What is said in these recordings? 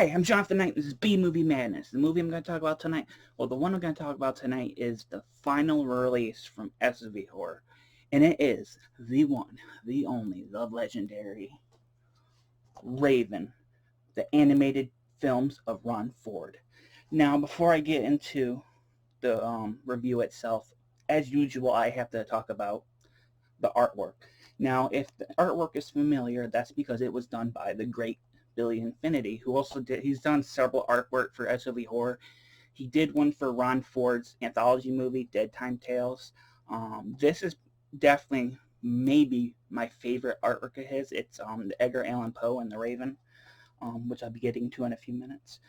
Hi, I'm Jonathan Knight. This is B-Movie Madness. The movie I'm going to talk about tonight, well, the one I'm going to talk about tonight is the final release from Voyeur. And it is the one, the only, the legendary Ravin, the animated films of Ron Ford. Now, before I get into the review itself, as usual, I have to talk about the artwork. Now, if the artwork is familiar, that's because it was done by the great Billy Infinity, who also he's done several artwork for SOV Horror. He did one for Ron Ford's anthology movie, Dead Time Tales. This is definitely maybe my favorite artwork of his. It's the Edgar Allan Poe and the Raven, which I'll be getting to in a few minutes.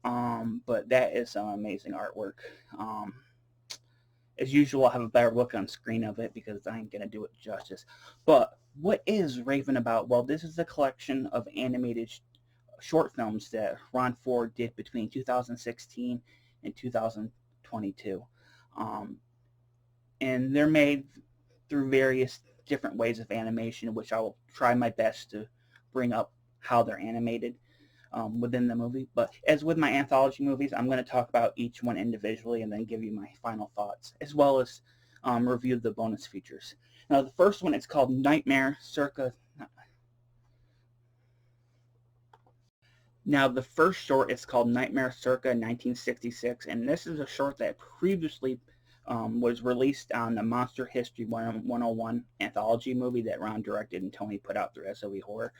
But that is some amazing artwork. As usual, I'll have a better look on screen of it because I ain't going to do it justice. But what is Ravin about? Well, this is a collection of animated short films that Ron Ford did between 2016 and 2022. And they're made through various different ways of animation, which I will try my best to bring up how they're animated within the movie. But as with my anthology movies, I'm going to talk about each one individually and then give you my final thoughts, as well as review the bonus features. Now, the first one is called Nightmare Circa. Now, the first short is called Nightmare Circa 1966, and this is a short that previously was released on the Monster History 101 anthology movie that Ron directed and Tony put out through SOE Horror.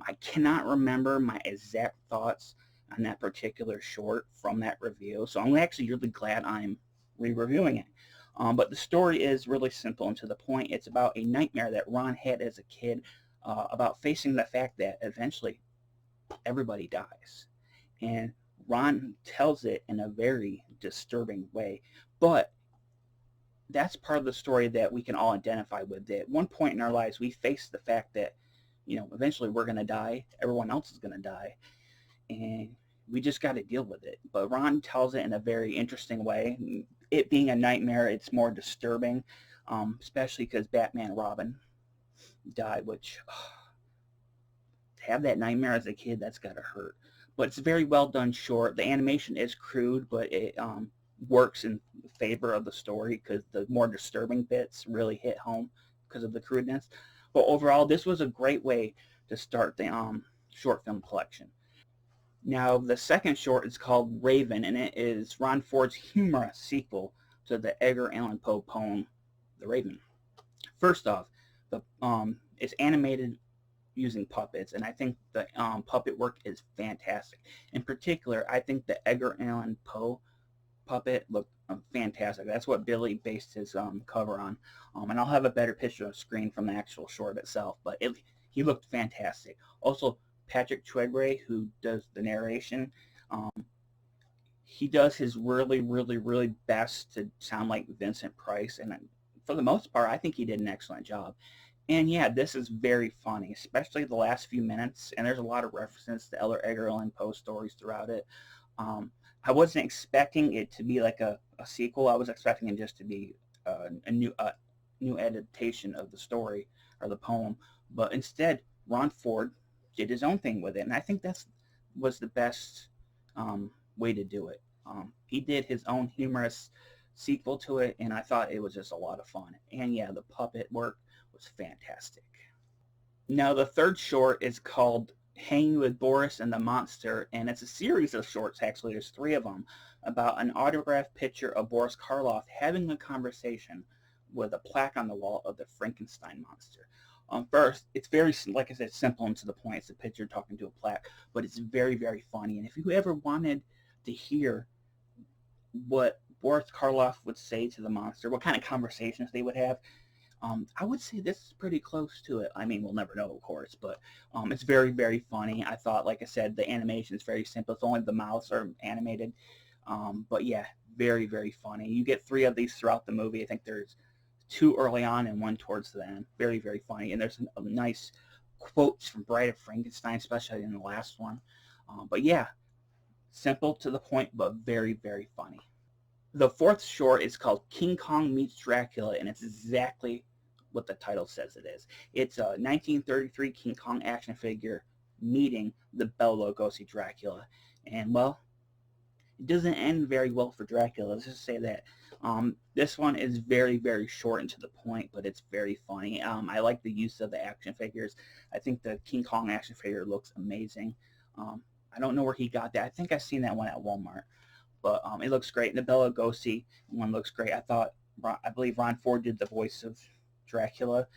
I cannot remember my exact thoughts on that particular short from that review, so I'm actually really glad I'm re-reviewing it. But the story is really simple and to the point. It's about a nightmare that Ron had as a kid about facing the fact that eventually everybody dies. And Ron tells it in a very disturbing way, but that's part of the story that we can all identify with. At one point in our lives, we face the fact that, eventually we're going to die. Everyone else is going to die. And we just got to deal with it. But Ron tells it in a very interesting way. It being a nightmare, it's more disturbing, especially because Batman Robin died, which, to have that nightmare as a kid, that's got to hurt. But it's a very well done short. The animation is crude, but it works in favor of the story because the more disturbing bits really hit home because of the crudeness. But overall, this was a great way to start the short film collection. Now, the second short is called Ravin, and it is Ron Ford's humorous sequel to the Edgar Allan Poe poem, The Raven. First off, it's animated using puppets, and I think the puppet work is fantastic. In particular, I think the Edgar Allan Poe puppet looked fantastic. That's what Billy based his cover on. And I'll have a better picture on screen from the actual short itself, but he looked fantastic. Also, Patrick Twegray, who does the narration, he does his really, really, really best to sound like Vincent Price, and for the most part, I think he did an excellent job. And yeah, this is very funny, especially the last few minutes, and there's a lot of references to other Edgar Allan Poe stories throughout it. I wasn't expecting it to be like a sequel. I was expecting it just to be a new adaptation of the story or the poem. But instead, Ron Ford did his own thing with it, and I think that was the best way to do it. He did his own humorous sequel to it, and I thought it was just a lot of fun. And yeah, the puppet work was fantastic. Now, the third short is called Hanging with Boris and the Monster, and it's a series of shorts, actually, there's 3 of them, about an autographed picture of Boris Karloff having a conversation with a plaque on the wall of the Frankenstein monster. First, it's very, like I said, simple and to the point. It's a picture talking to a plaque, but it's very, very funny. And if you ever wanted to hear what Boris Karloff would say to the monster, what kind of conversations they would have, I would say this is pretty close to it. I mean, we'll never know, of course, but it's very, very funny. I thought, like I said, the animation is very simple. It's only the mouths are animated. But yeah, very, very funny. You get 3 of these throughout the movie. I think there's 2 early on and 1 towards the end. Very, very funny. And there's a nice quotes from Bride of Frankenstein, especially in the last one. But yeah, simple to the point, but very, very funny. The 4th short is called King Kong Meets Dracula, and it's exactly what the title says it is. It's a 1933 King Kong action figure meeting the Bela Lugosi Dracula. And, well, it doesn't end very well for Dracula. Let's just say that. This one is very, very short and to the point, but it's very funny. I like the use of the action figures. I think the King Kong action figure looks amazing. I don't know where he got that. I think I've seen that one at Walmart, but it looks great. And the Bela Lugosi one looks great. I believe Ron Ford did the voice of Dracula.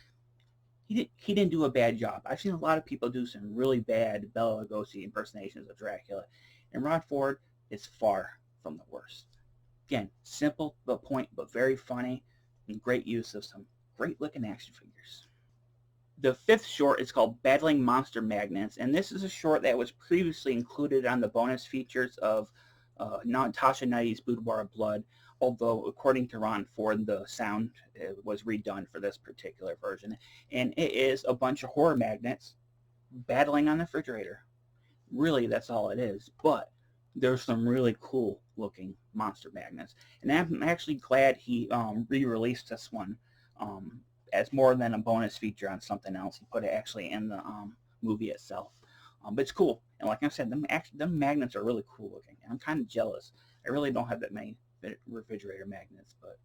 He didn't do a bad job. I've seen a lot of people do some really bad Bela Lugosi impersonations of Dracula, and Ron Ford is far from the worst. Again, simple but point, but very funny, and great use of some great looking action figures. The fifth short is called Battling Monster Magnets, and this is a short that was previously included on the bonus features of Natasha Knight's Boudoir of Blood, although according to Ron Ford, the sound was redone for this particular version. And it is a bunch of horror magnets battling on the refrigerator. Really, that's all it is. But there's some really cool looking monster magnets. And I'm actually glad he re-released this one as more than a bonus feature on something else. He put it actually in the movie itself. But it's cool. And like I said, them magnets are really cool looking. And I'm kind of jealous. I really don't have that many refrigerator magnets, but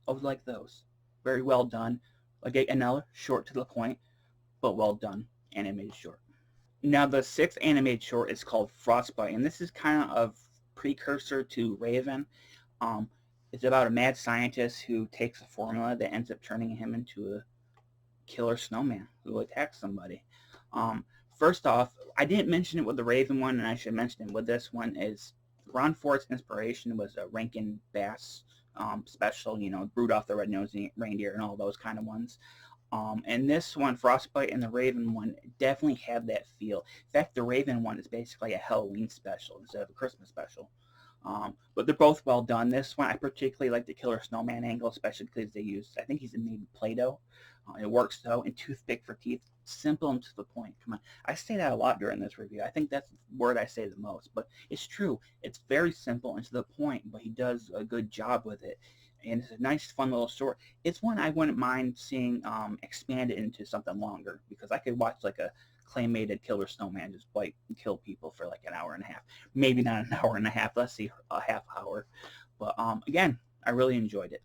I would like those. Very well done. Again, another short to the point, but well done animated short. Now the sixth animated short is called Frostbite, and this is kind of a precursor to Ravin. It's about a mad scientist who takes a formula that ends up turning him into a killer snowman who attacks somebody. First off, I didn't mention it with the Raven one, and I should mention it with this one, is Ron Ford's inspiration was a Rankin Bass special, Rudolph the Red-Nosed Reindeer and all those kind of ones. And this one, Frostbite and the Raven one, definitely have that feel. In fact, the Raven one is basically a Halloween special instead of a Christmas special. But they're both well done. This one, I particularly like the killer snowman angle, especially because they use, I think he's made Play-Doh. It works though, and toothpick for teeth. Simple and to the point. Come on. I say that a lot during this review. I think that's the word I say the most, but it's true. It's very simple and to the point, but he does a good job with it. And it's a nice, fun little story. It's one I wouldn't mind seeing expanded into something longer, because I could watch like a claymated killer snowman just bite and kill people for like an hour and a half. Maybe not an hour and a half. Let's see, a half hour. But again, I really enjoyed it.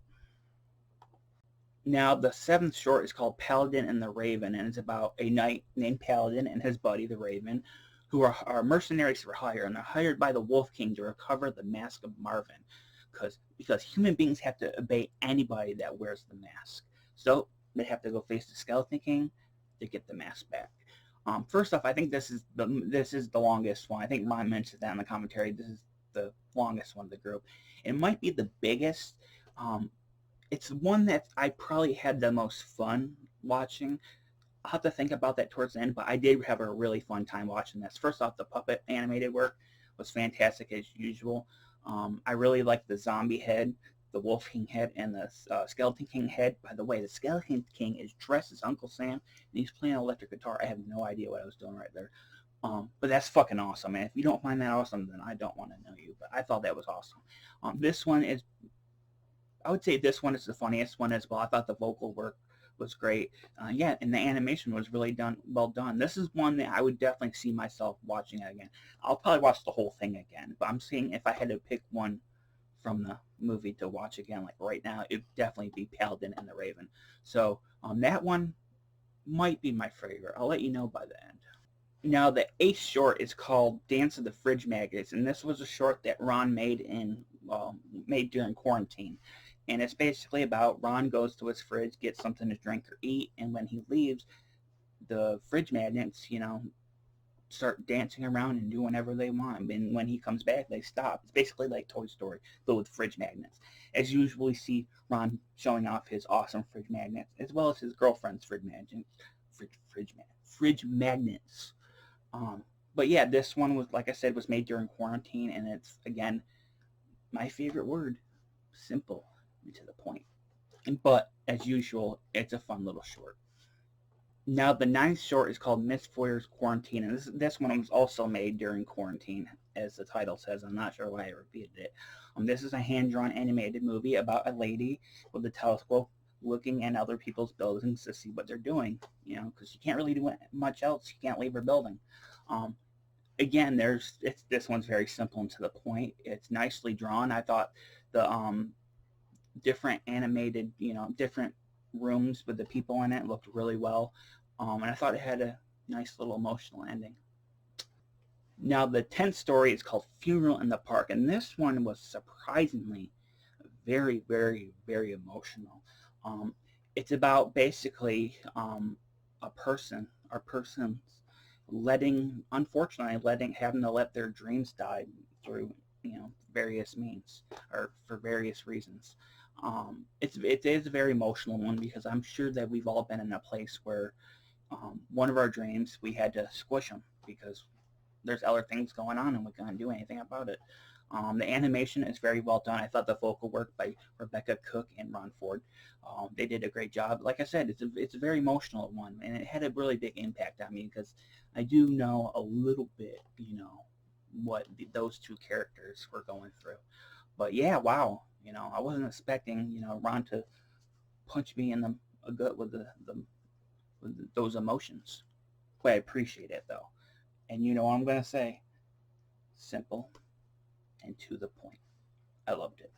Now, the seventh short is called Paladin and the Raven, and it's about a knight named Paladin and his buddy, the Raven, who are mercenaries for hire, and they're hired by the Wolf King to recover the mask of Marvin, because human beings have to obey anybody that wears the mask. So they have to go face the Skeleton King to get the mask back. First off, I think this is the longest one. I think Ron mentioned that in the commentary. This is the longest one of the group. It might be the biggest. It's one that I probably had the most fun watching. I'll have to think about that towards the end, but I did have a really fun time watching this. First off, the puppet animated work was fantastic as usual. I really liked the zombie head, the Wolf King head, and the Skeleton King head. By the way, the Skeleton King is dressed as Uncle Sam, and he's playing an electric guitar. I have no idea what I was doing right there. But that's fucking awesome, man. If you don't find that awesome, then I don't want to know you. But I thought that was awesome. This one is, I would say this one is the funniest one as well. I thought the vocal work was great. Yeah, and the animation was really well done. This is one that I would definitely see myself watching it again. I'll probably watch the whole thing again, but I'm seeing if I had to pick one from the movie to watch again, like right now, it would definitely be Paladin and the Raven. So that one might be my favorite. I'll let you know by the end. Now, the eighth short is called Dance of the Fridge Maggots, and this was a short that Ron made during quarantine. And it's basically about Ron goes to his fridge, gets something to drink or eat, and when he leaves, the fridge magnets, start dancing around and doing whatever they want. And when he comes back, they stop. It's basically like Toy Story, filled with fridge magnets. As you usually see Ron showing off his awesome fridge magnets, as well as his girlfriend's fridge magnets. But yeah, this one was, like I said, was made during quarantine, and it's, again, my favorite word, simple and to the point. But as usual, it's a fun little short. Now, the ninth short is called Miss Voyeur's Quarantine, and this one was also made during quarantine, as the title says. I'm not sure why I repeated it. This is a hand-drawn animated movie about a lady with a telescope looking at other people's buildings to see what they're doing, because she can't really do much else. She can't leave her building. again, this one's very simple and to the point. It's nicely drawn. I thought the different animated, different rooms with the people in it looked really well, and I thought it had a nice little emotional ending. Now, the 10th story is called Funeral in the Park, and this one was surprisingly very, very, very emotional. Um, it's about basically a person or persons having to let their dreams die through various means or for various reasons. It is a very emotional one because I'm sure that we've all been in a place where one of our dreams we had to squish them because there's other things going on and we can't do anything about it. The animation is very well done. I thought the vocal work by Rebecca Cook and Ron Ford, they did a great job. Like I said, it's a very emotional one, and it had a really big impact on me because I do know a little bit, what those two characters were going through. But yeah, wow, I wasn't expecting, Ron to punch me in the gut with those emotions. But I appreciate it though, and you know what I'm gonna say, simple and to the point. I loved it.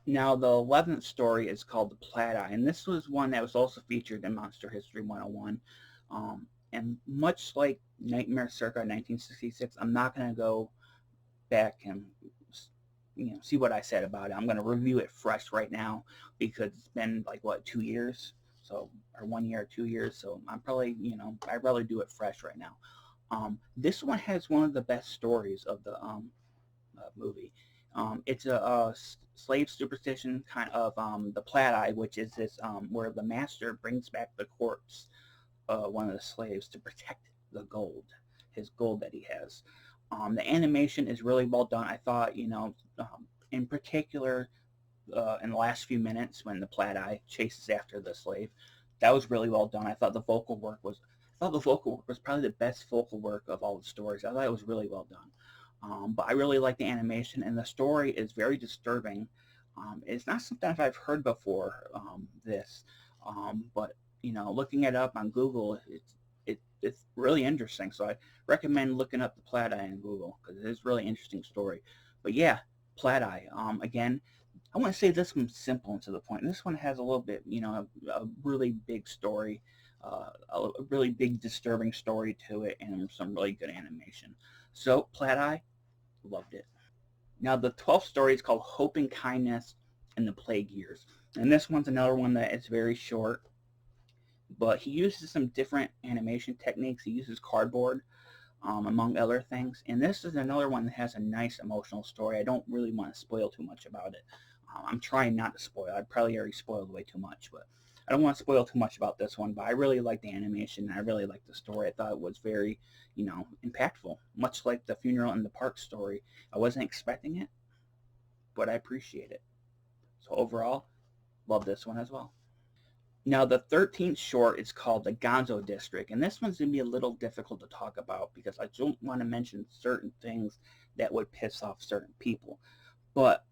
Now, the 11th story is called The Plaid Eye, and this was one that was also featured in Monster History 101. And much like Nightmare Circa 1966, I'm not going to go back and see what I said about it. I'm going to review it fresh right now because it's been like, what, 2 years? So, or 1 year, 2 years. So I'm probably, I'd rather do it fresh right now. This one has one of the best stories of the movie. It's a slave superstition kind of the Plaid Eye, which is this where the master brings back the corpse, one of the slaves, to protect the gold, his gold that he has. The animation is really well done. I thought, in particular, in the last few minutes when the Plaid Eye chases after the slave, that was really well done. I thought the vocal work was probably the best vocal work of all the stories. I thought it was really well done. But I really like the animation, and the story is very disturbing. It's not something I've heard before. But looking it up on Google, it's really interesting. So I recommend looking up the Plaid Eye on Google because it is a really interesting story. But yeah, Plaid Eye. Again, I want to say this one's simple and to the point. This one has a little bit, a really big story, a really big disturbing story to it, and some really good animation. So Plaid Eye, loved it. Now the 12th story is called Hope and Kindness in the Plague Years. And this one's another one that is very short, but he uses some different animation techniques. He uses cardboard, among other things. And this is another one that has a nice emotional story. I don't really want to spoil too much about it. I'm trying not to spoil. I probably already spoiled way too much, but I don't want to spoil too much about this one. But I really like the animation. I really like the story. I thought it was very, impactful. Much like the Funeral in the Park story. I wasn't expecting it, but I appreciate it. So overall, love this one as well. Now, the 13th short is called the Gonzo District, and this one's going to be a little difficult to talk about because I don't want to mention certain things that would piss off certain people. But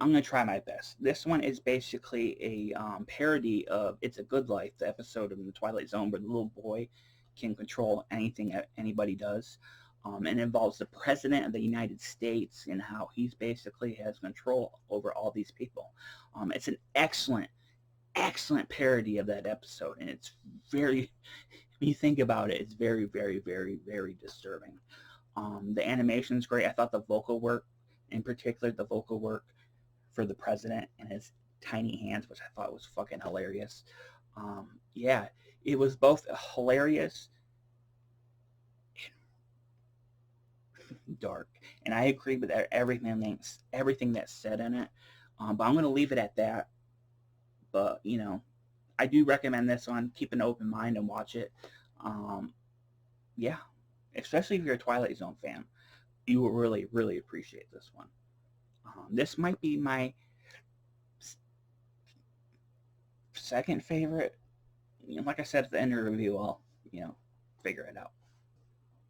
I'm going to try my best. This one is basically a parody of It's a Good Life, the episode of The Twilight Zone where the little boy can control anything that anybody does. And it involves the President of the United States and how he's basically has control over all these people. It's an excellent parody of that episode, and it's very, when you think about it, it's very, very, very, very disturbing. The animation is great. I thought the vocal work, in particular, the vocal work for the president and his tiny hands, which I thought was fucking hilarious. Yeah, it was both hilarious and dark, and I agree with everything that's said in it. But I'm gonna leave it at that. But I do recommend this one. Keep an open mind and watch it. Um, yeah, especially if you're a Twilight Zone fan, you will really, really appreciate this one. This might be my second favorite. Like I said at the end of the review, I'll figure it out.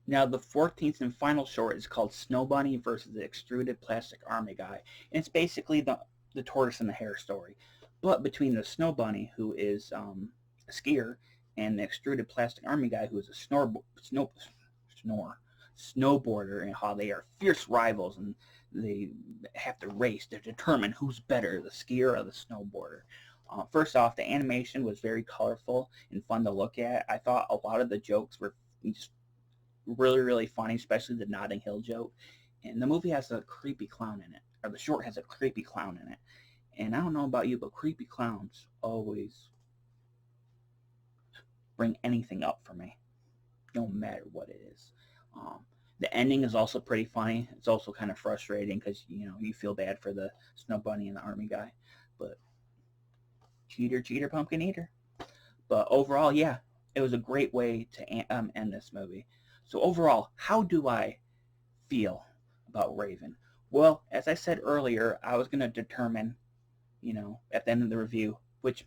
Now the 14th and final short is called Snow Bunny versus the Extruded Plastic Army Guy, and it's basically the tortoise and the hare story, but between the Snow Bunny, who is a skier, and the Extruded Plastic Army Guy, who is a snowboarder, and how they are fierce rivals, and they have to race to determine who's better, the skier or the snowboarder. First off, the animation was very colorful and fun to look at. I thought a lot of the jokes were just really, really funny, especially the Notting Hill joke. And the movie has a creepy clown in it, or the short has a creepy clown in it. And I don't know about you, but creepy clowns always bring anything up for me, no matter what it is. Um, the ending is also pretty funny. It's also kind of frustrating because you feel bad for the snow bunny and the army guy, but cheater, cheater, pumpkin eater. But overall, yeah, it was a great way to end this movie. So overall, how do I feel about Ravin? Well, as I said earlier, I was going to determine, at the end of the review, which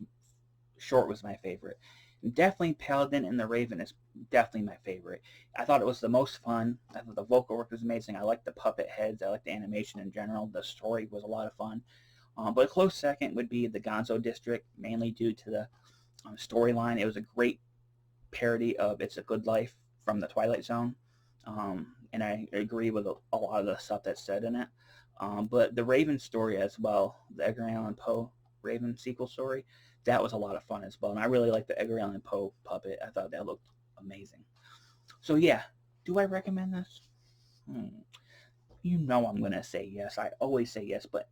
short was my favorite. And definitely Paladin and the Ravin is definitely my favorite. I thought it was the most fun. I thought the vocal work was amazing. I liked the puppet heads. I liked the animation in general. The story was a lot of fun. But a close second would be the Gonzo District, mainly due to the storyline. It was a great parody of It's a Good Life from the Twilight Zone. And I agree with a lot of the stuff that's said in it. But the Ravin story as well, the Edgar Allan Poe Ravin sequel story, that was a lot of fun as well. And I really liked the Edgar Allan Poe puppet. I thought that looked amazing. So yeah, do I recommend this? You know I'm going to say yes. I always say yes, but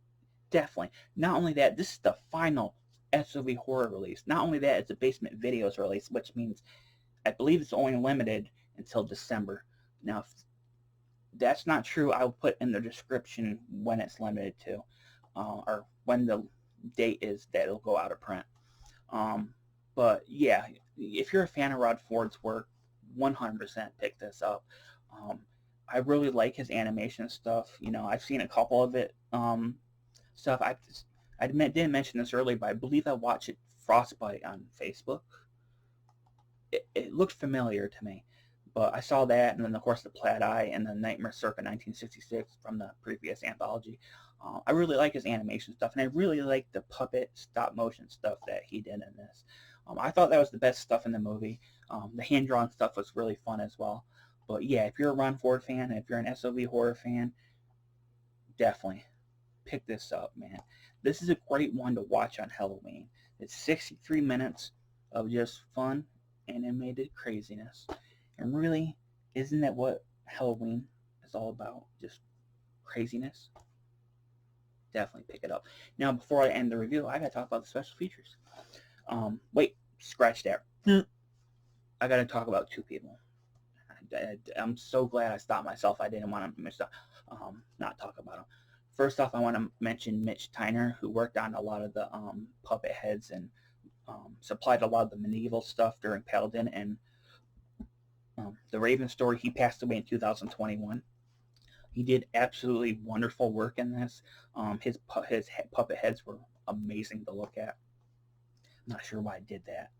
definitely. Not only that, this is the final SOV horror release. Not only that, it's a Basement Videos release, which means I believe it's only limited until December. Now, if that's not true, I'll put in the description when it's limited to, or when the date is that it'll go out of print. But yeah, if you're a fan of Rod Ford's work, 100% pick this up. I really like his animation stuff. I've seen a couple of it stuff. I didn't mention this earlier, but I believe I watched it Frostbite on Facebook. It looked familiar to me, but I saw that, and then of course the Plaid Eye and the Nightmare Circa 1966 from the previous anthology. I really like his animation stuff, and I really like the puppet stop motion stuff that he did in this. I thought that was the best stuff in the movie. The hand-drawn stuff was really fun as well. But yeah, if you're a Ron Ford fan, if you're an SOV horror fan, definitely pick this up, man. This is a great one to watch on Halloween. It's 63 minutes of just fun animated craziness. And really, isn't that what Halloween is all about? Just craziness? Definitely pick it up. Now, before I end the review, I gotta talk about the special features. Wait, scratch that. I gotta talk about two people. I'm so glad I stopped myself. I didn't want to not talk about them. First off, I want to mention Mitch Tyner, who worked on a lot of the puppet heads and supplied a lot of the medieval stuff during Paladin and the Ravin story. He passed away in 2021. He did absolutely wonderful work in this. His puppet heads were amazing to look at. I'm not sure why I did that.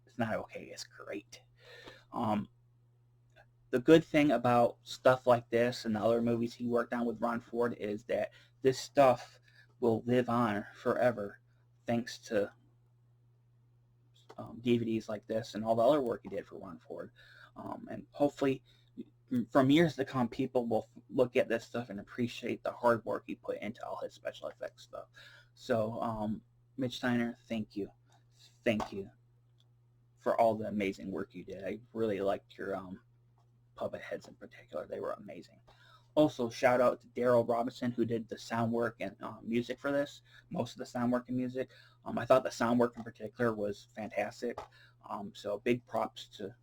It's not okay. It's great. The good thing about stuff like this and the other movies he worked on with Ron Ford is that this stuff will live on forever thanks to DVDs like this and all the other work he did for Ron Ford. And hopefully, from years to come, people will look at this stuff and appreciate the hard work he put into all his special effects stuff. So, Mitch Steiner, thank you. Thank you for all the amazing work you did. I really liked your puppet heads in particular. They were amazing. Also, shout out to Daryl Robinson, who did the sound work and music for this, most of the sound work and music. I thought the sound work in particular was fantastic. So big props to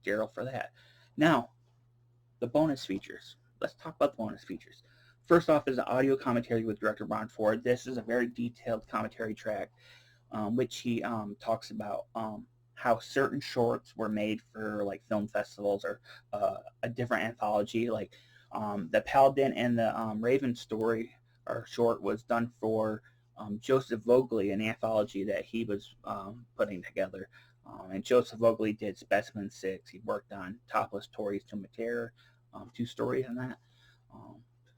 Daryl for that. Now, the bonus features. Let's talk about the bonus features. First off is an audio commentary with director Ron Ford. This is a very detailed commentary track, which he talks about how certain shorts were made for like film festivals or a different anthology. Like the Paladin and the Ravin story or short was done for Joseph Vogley, an anthology that he was putting together. And Joseph Vogley did Specimen 6. He worked on Topless Tories Tomb of Terror, 2 stories in that.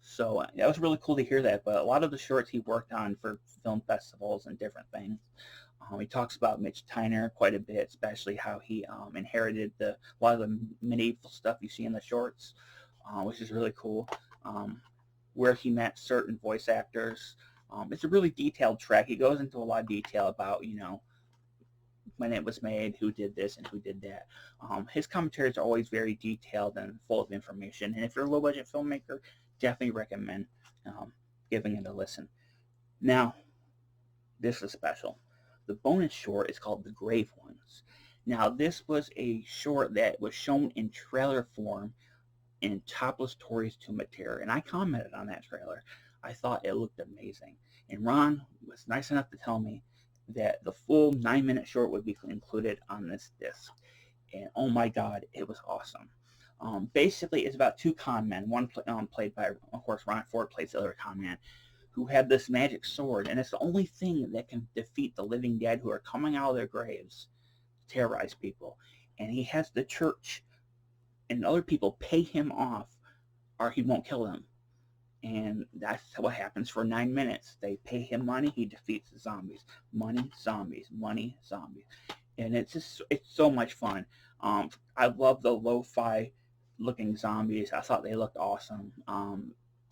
So that was really cool to hear that. But a lot of the shorts he worked on for film festivals and different things. He talks about Mitch Tyner quite a bit, especially how he inherited a lot of the medieval stuff you see in the shorts, which is really cool. Um, where he met certain voice actors. It's a really detailed track. He goes into a lot of detail about, when it was made, who did this and who did that. His commentaries are always very detailed and full of information. And if you're a low budget filmmaker, definitely recommend um, giving it a listen. Now, this is special. The bonus short is called The Grave Ones. Now, this was a short that was shown in trailer form in Topless Tori's Tomb of Terror, and I commented on that trailer. I thought it looked amazing. And Ron was nice enough to tell me that the full 9-minute short would be included on this disc. And oh my god, it was awesome. Basically, it's about two con men, one played by, of course, Ron Ford plays the other con man, who have this magic sword, and it's the only thing that can defeat the living dead who are coming out of their graves to terrorize people. And he has the church and other people pay him off or he won't kill them. And that's what happens for 9 minutes. They pay him money, he defeats the zombies. Money, zombies, money, zombies. And it's so much fun. I love the lo-fi looking zombies. I thought they looked awesome.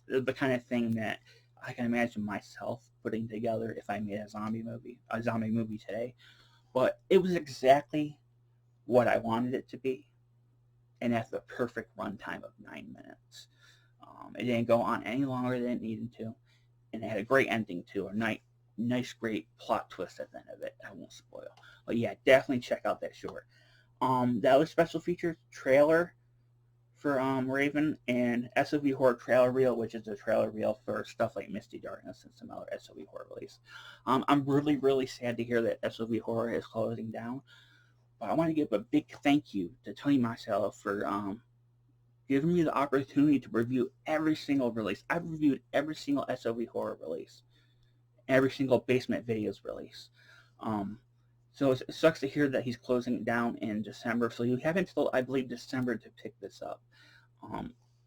The kind of thing that I can imagine myself putting together if I made a zombie movie today. But it was exactly what I wanted it to be, and at the perfect runtime of 9 minutes. It didn't go on any longer than it needed to, and it had a great ending too. A nice, great plot twist at the end of it. I won't spoil, but yeah, definitely check out that short. The other special features trailer for Ravin and SOV Horror trailer reel, which is a trailer reel for stuff like Misty Darkness and some other SOV Horror release. I'm really, really sad to hear that SOV Horror is closing down. But I want to give a big thank you to Tony Marcello for giving me the opportunity to review every single release. I've reviewed every single SOV Horror release, every single Basement Videos release. So it sucks to hear that he's closing it down in December. So you have until, I believe, December to pick this up.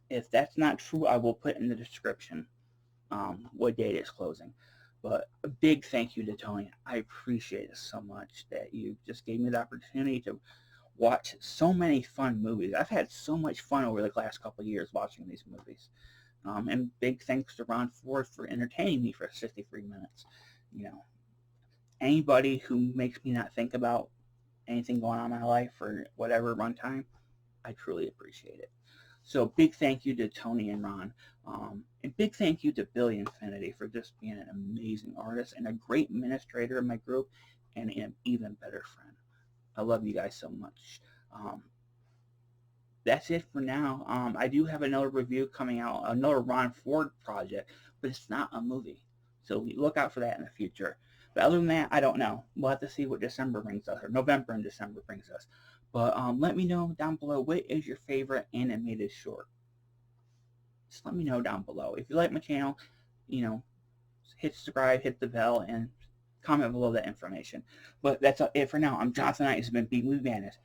If that's not true, I will put in the description what date it's closing. But a big thank you to Tony. I appreciate it so much that you just gave me the opportunity to watch so many fun movies. I've had so much fun over the last couple of years watching these movies. And big thanks to Ron Ford for entertaining me for 63 minutes. Anybody who makes me not think about anything going on in my life or whatever runtime, I truly appreciate it. So big thank you to Tony and Ron. And big thank you to Billy Infinity for just being an amazing artist and a great administrator in my group and an even better friend. I love you guys so much. That's it for now. I do have another review coming out, another Ron Ford project, but it's not a movie. So look out for that in the future. But other than that, I don't know. We'll have to see what December brings us, or November and December brings us. But let me know down below, what is your favorite animated short? Just let me know down below. If you like my channel, hit subscribe, hit the bell, and comment below that information. But that's it for now. I'm Jonathan Knight. This has been Beat Movie Madness.